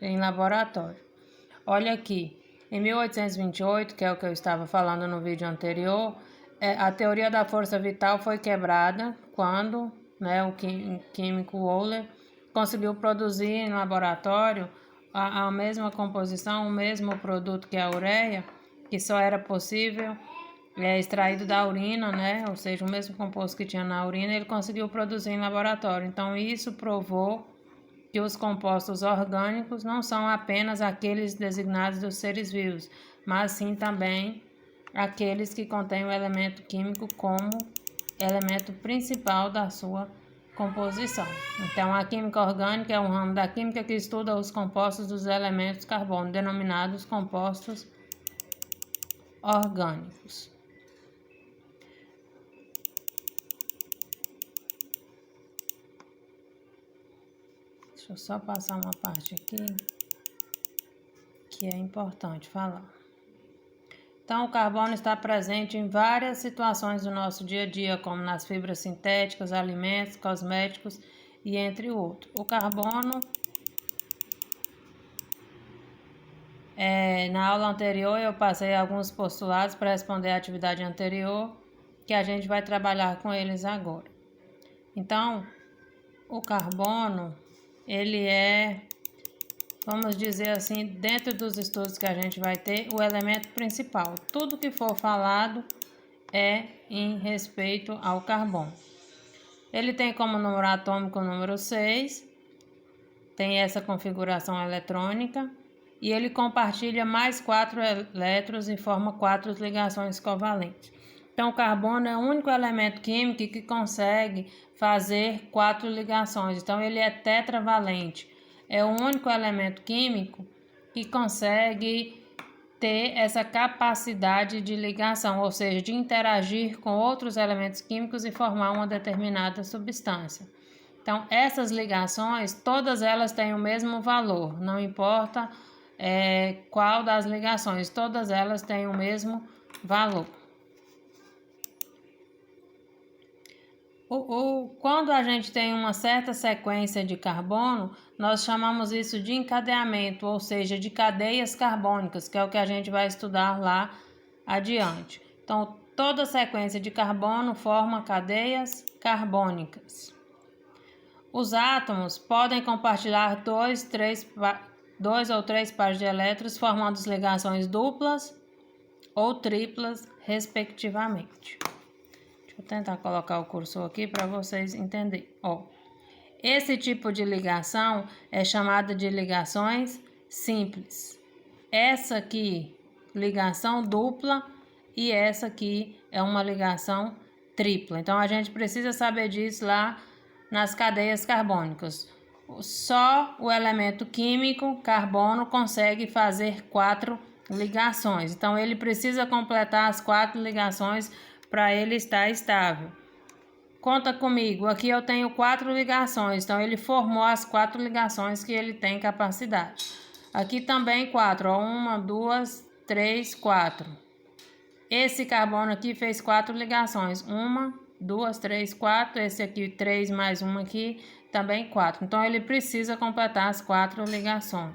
em laboratório. Olha aqui, em 1828, que é o que eu estava falando no vídeo anterior, a teoria da força vital foi quebrada quando, o químico Euler conseguiu produzir em laboratório a mesma composição, o mesmo produto que a ureia, que só era possível extraído da urina, ou seja, o mesmo composto que tinha na urina, ele conseguiu produzir em laboratório. Então, isso provou que os compostos orgânicos não são apenas aqueles designados dos seres vivos, mas sim também aqueles que contêm o elemento químico como elemento principal da sua composição. Então, a química orgânica é um ramo da química que estuda os compostos dos elementos carbono, denominados compostos orgânicos. Deixa eu só passar uma parte aqui que é importante falar. Então, o carbono está presente em várias situações do nosso dia a dia, como nas fibras sintéticas, alimentos, cosméticos e entre outros. O carbono, na aula anterior eu passei alguns postulados para responder à atividade anterior, que a gente vai trabalhar com eles agora. Então, o carbono, ele é, vamos dizer assim, dentro dos estudos que a gente vai ter, o elemento principal. Tudo que for falado é em respeito ao carbono. Ele tem como número atômico o número 6, tem essa configuração eletrônica, e ele compartilha mais 4 elétrons e forma 4 ligações covalentes. Então, o carbono é o único elemento químico que consegue fazer 4 ligações. Então, ele é tetravalente. É o único elemento químico que consegue ter essa capacidade de ligação, ou seja, de interagir com outros elementos químicos e formar uma determinada substância. Então, essas ligações, todas elas têm o mesmo valor, não importa qual das ligações, todas elas têm o mesmo valor. Quando a gente tem uma certa sequência de carbono, nós chamamos isso de encadeamento, ou seja, de cadeias carbônicas, que é o que a gente vai estudar lá adiante. Então, toda sequência de carbono forma cadeias carbônicas. Os átomos podem compartilhar dois ou três pares de elétrons, formando ligações duplas ou triplas, respectivamente. Vou tentar colocar o cursor aqui para vocês entenderem. Esse tipo de ligação é chamada de ligações simples. Essa aqui, ligação dupla, e essa aqui é uma ligação tripla. Então, a gente precisa saber disso lá nas cadeias carbônicas. Só o elemento químico, carbono, consegue fazer 4 ligações. Então, ele precisa completar as 4 ligações para ele estar estável. Conta comigo, aqui eu tenho 4 ligações, então ele formou as 4 ligações que ele tem capacidade. Aqui também 4, 1, 2, 3, 4. Esse carbono aqui fez 4 ligações, 1, 2, 3, 4, esse aqui 3 mais 1 aqui, também 4. Então ele precisa completar as 4 ligações.